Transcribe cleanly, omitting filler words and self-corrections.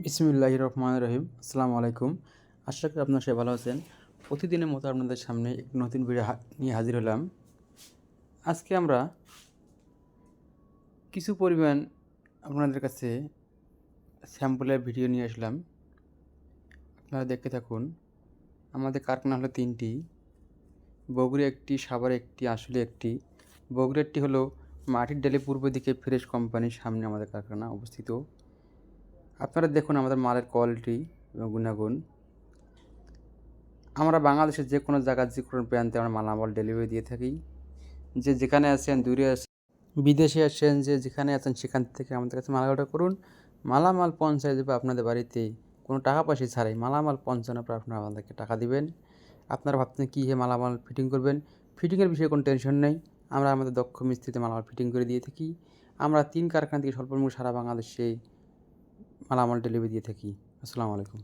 বিসমিল্লাহির রহমানির রহিম। আসসালামু আলাইকুম। আশা করি আপনারা সবাই ভালো আছেন। প্রতিদিনের মতো আপনাদের সামনে একটি নতুন ভিডিও নিয়ে হাজির হলাম। আজকে আমরা কিছু পরিমাণ আপনাদের কাছে স্যাম্পলের ভিডিও নিয়ে আসলাম। আপনারা দেখতে থাকুন। আমাদের কারখানা হলো 3টি, বগুড়া একটি, সাভারে একটি, আসলে একটি। বগুড়ারটি হলো মাটির ডালে পূর্ব দিকে ফ্রেশ কোম্পানির সামনে আমাদের কারখানা অবস্থিত। আপনারা দেখুন আমাদের মালের কোয়ালিটি এবং গুণাগুণ। আমরা বাংলাদেশের যে কোনো জায়গার যে কোনো প্রান্তে আমরা মালামাল ডেলিভারি দিয়ে থাকি। যে যেখানে আছেন, দূরে আছেন, বিদেশে আছেন, যে যেখানে আছেন সেখান থেকে আমাদের কাছে মাল অর্ডার করুন। মালামাল পৌঁছায় দেবে আপনাদের বাড়িতে কোনো টাকা পয়সা ছাড়াই। মালামাল পৌঁছানোর পর আপনারা আমাদেরকে টাকা দিবেন। আপনারা ভাবছেন কী মালামাল ফিটিং করবেন, ফিটিংয়ের বিষয়ে কোনো টেনশন নেই। আমরা আমাদের দক্ষ মিস্ত্রিতে মালামাল ফিটিং করে দিয়ে থাকি। আমরা 3 কারখানা থেকে স্বল্পমূল্যে সারা বাংলাদেশে মালামাল ডেলিভারি দিয়ে থাকি। আসসালামু আলাইকুম।